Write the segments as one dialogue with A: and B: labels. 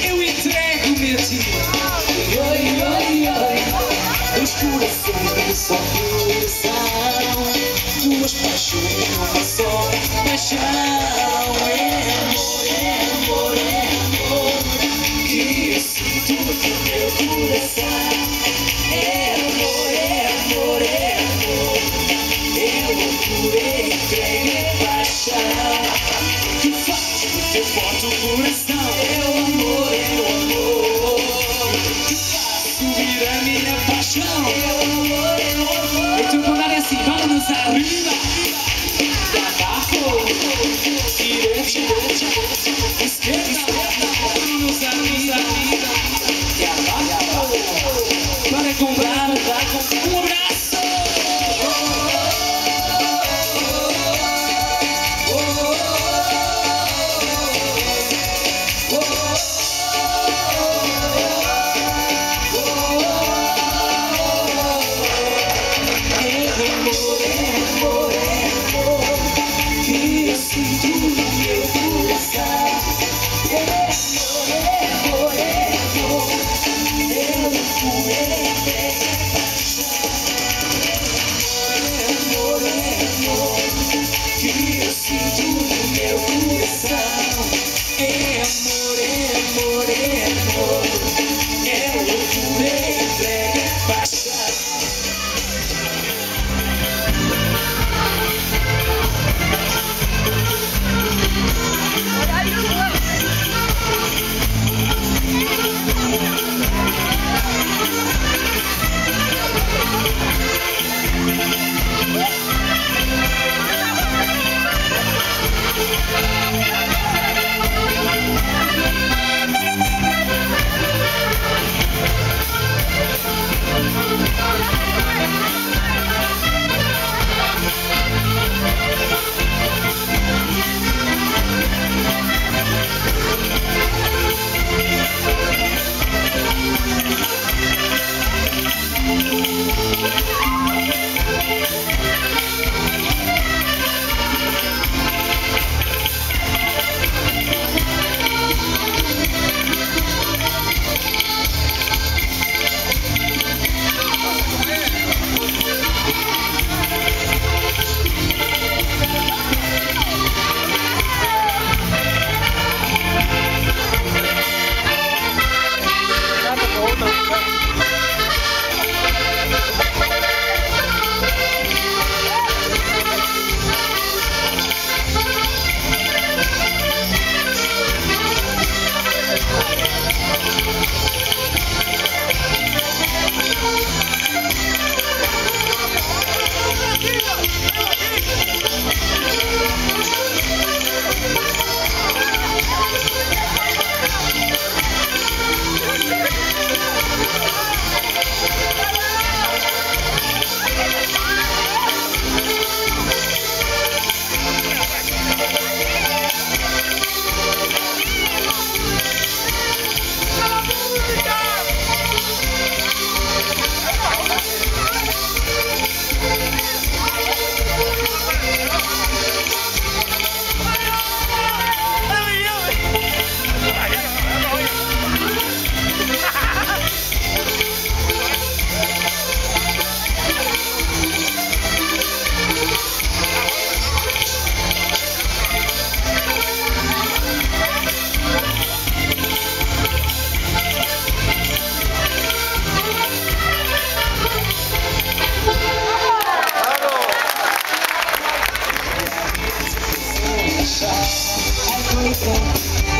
A: Eu entrego-me a ti. Dois corações, só coração. Duas paixões, uma só paixão. Amor, que eu sinto no meu coração. Amor, eu loucura entregue paixão. Que faz o teu forte coração. Amor, que faz subir a minha paixão. Então quando é assim, vamos arriba. Abajo, direita, esquerda, vamos arriba. E abajo, para comprar um abraço.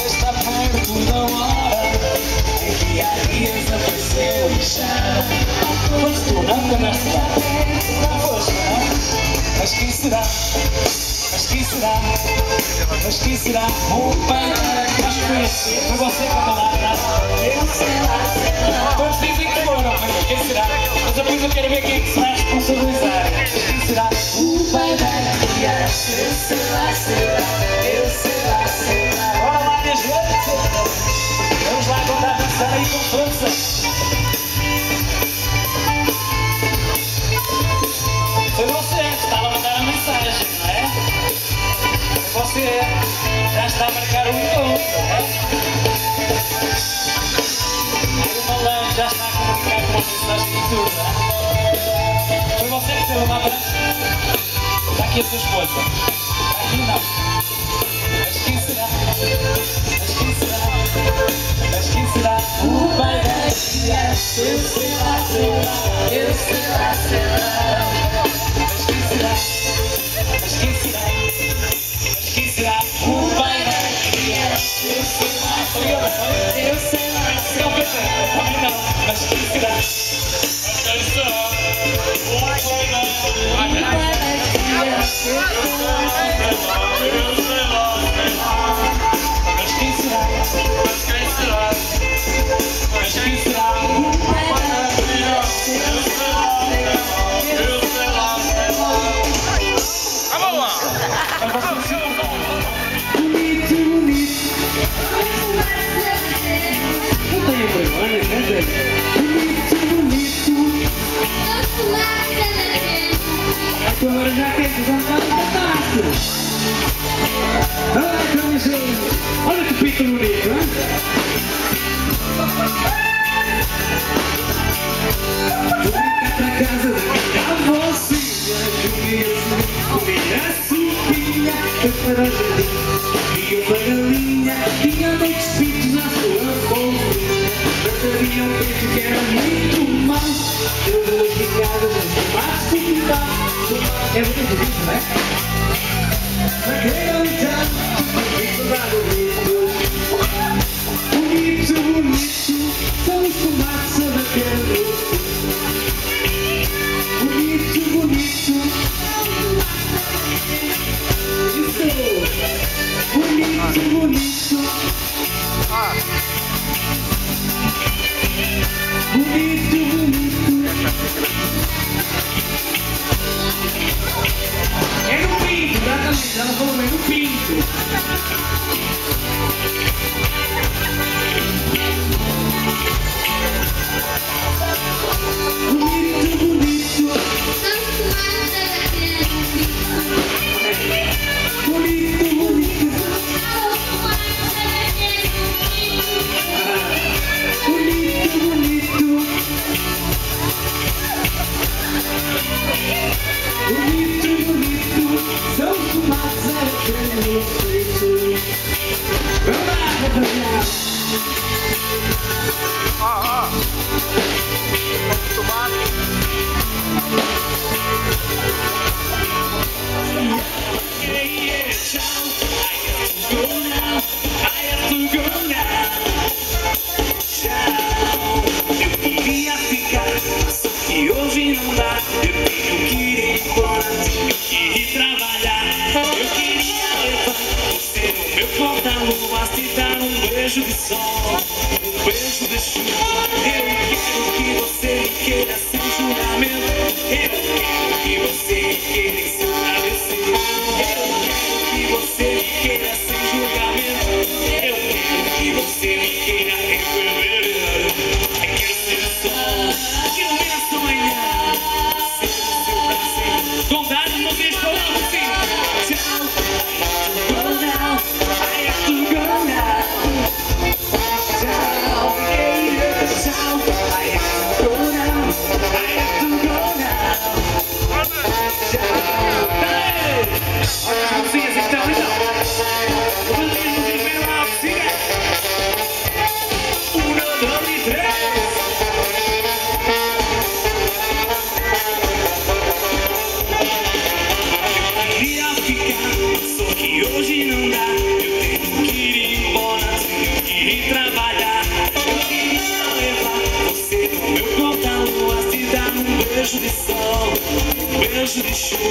B: Está perto da hora em que há dias apareceu e já foste tu, não cantaste lá. Não foste, não? Mas quem será? Mas quem será? Mas quem será? O pai acho que foi assim. Foi você que andou lá atrás. Eu sei lá. Todos dizem que foram, mas quem será? Mas depois eu quero ver quem é que se vai responsabilizar. Mas quem será? O pai vai criar. Eu sei lá, eu sei lá, sei lá. Bora lá, minha gente! Vamos lá contar a dançar aí com força! Foi você que estava a mandar a mensagem, não é? Você já está a marcar o tudo, né? Foi você que deu uma branca. Tá aqui a sua esposa. Tá aqui não. Mas quem será? Mas quem será? Mas quem será? O pai da criança. Eu sei lá, será. Eu sei lá, será. Mas quem será? Mas quem será? Mas quem será? O pai da criança. Eu sei lá, será. Eu sei lá, será. Não, mas quem será? Mas quem será? O pai da criança. Mas quem será? Mas quem será? Mas quem será?
A: Vamos lá!
B: Bonito, bonito. Não tenho vergonha, né, gente? Bonito, bonito. Agora já quer que já faz fantástico. Olha a camisinha. Olha que pico bonito, hein? Vou brincar pra casa da minha avózinha. Comia sopinha, eu para jardim. E uma galinha, tinha dois pintos na sua folhinha. Mas havia um peixe que era muito mau. Eu vou ficar mais fumar. É muito bonito, né? Naquele olhar, bonito, bonito, bonito, somos fumaça daquele. Bonito, bonito. Isso. Bonito, bonito. Bonito, bonito. É no pinto, exatamente, ela falou, é no pinto. Bonito, bonito. Bonito, bonito. Bonito, bonito. Bonito, bonito. São fumaças que eu feito. Vamos lá, rapaziada.
A: Tomate.
C: E hoje não dá, eu tenho que ir embora, tenho que ir trabalhar. Eu queria levar você no meu porta-luvas, te dar um beijo de sol, um beijo de chuva. Eu quero que você me queira sem julgamento. Eu quero que você me queira em seu travesseiro. Eu quero que você me queira sem julgamento. Eu quero que você me queira em fevereiro. Eu quero ser o sol que ilumina sua manhã. Ser o seu prazer. Condado no beijo, falando assim. Tchau. Go now. I have to go now. Tchau. Yeah. Tchau. I have to go now. I have to go now. Tchau. Hey! Olha as mãozinhas então, então. Mãozinhas no primeiro lá, siga. 1, 2 e 3. Só que hoje não dá, eu tenho que ir embora, tenho que ir trabalhar. Eu queria levar você no meu porta-luvas, te dar um beijo de sol, um beijo de chuva.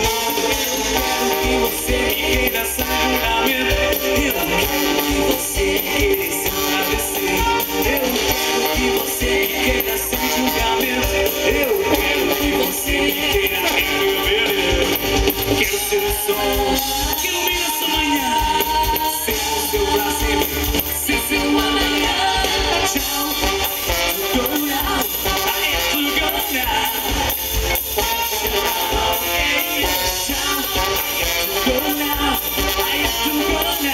C: Eu quero que você me queira sem julgamento. Eu quero que você me queira em seu travesseiro. Eu quero que você me queira sem julgamento. Eu quero que você me queira em fevereiro. Quero ser o sol que ilumina sua manhã. Ser o seu prazer, ser seu amanhã. Tchau, go now, I have to go now. Tchau, go now, I have to go now.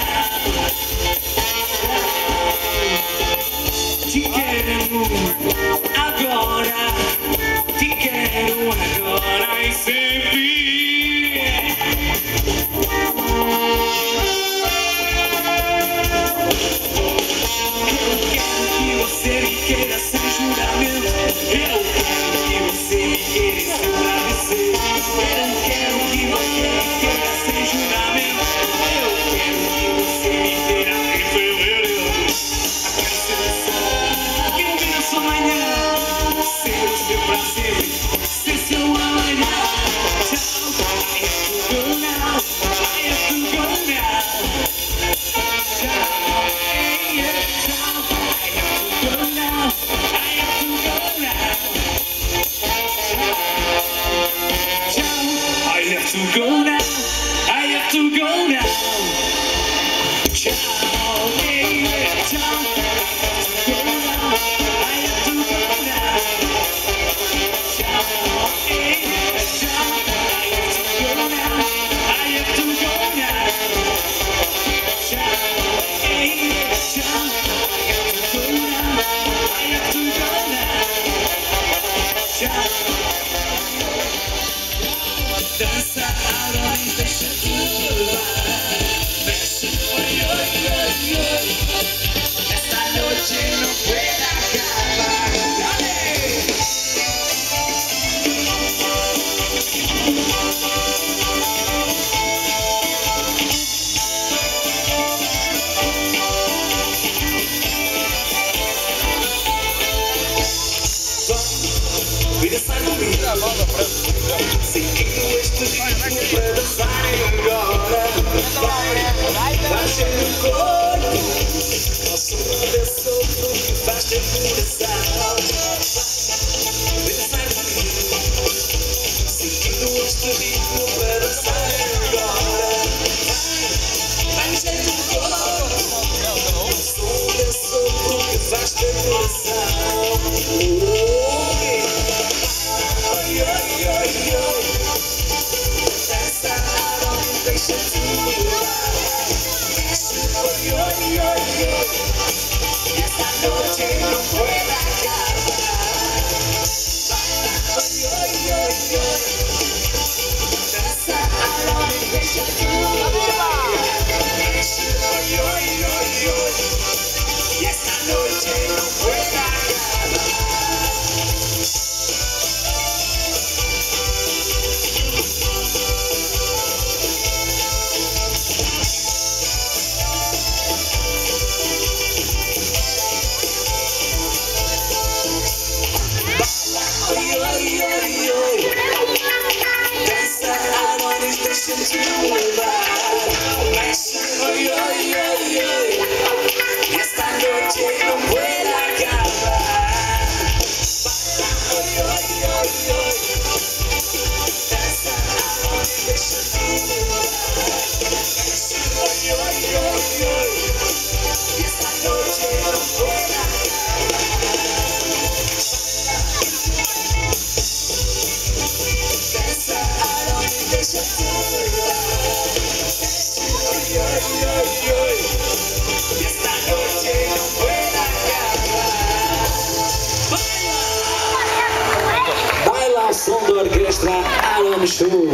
C: to go now, I have to go now. Ciao, baby, ciao. I have to go now, I have to go now. Ciao, baby, ciao. I have to go now, I have to go now. Ciao, baby, ciao. I have to go now, I have to go now. Ciao. Dança, Adonis, deixa-te levar. Mexe, oi, oi, oi, oi. Esta noche no puede acabar. ¡Dale! Vida sai comigo. Seguindo este ritmo para dançar agora. Vai enchendo o corpo. Ao som desse sopro que faz teu coração. Vida sai comigo. Seguindo este ritmo para dançar agora. Vai enchendo o corpo. Ao som desse sopro que faz teu coração. Esta noche no puede acabar. Danza, Adonis, deixa-te levar. Y esta noche no puede acabar. Dança, Adonis, deixa-te levar. Mexe, oi, oi, oi, oi. Y esta noche no puede acabar. Oi, oi, oi, oi. Dança, Adonis, deixa-te levar. Mexe, oi, oi, oi, oi. Y esta noche no puede acabar. Dança, Adonis, deixa-te levar. Oi, oi, oi, oi. Y esta noche no puede acabar. Baila!
B: Baila ao som da orquestra Alan Show.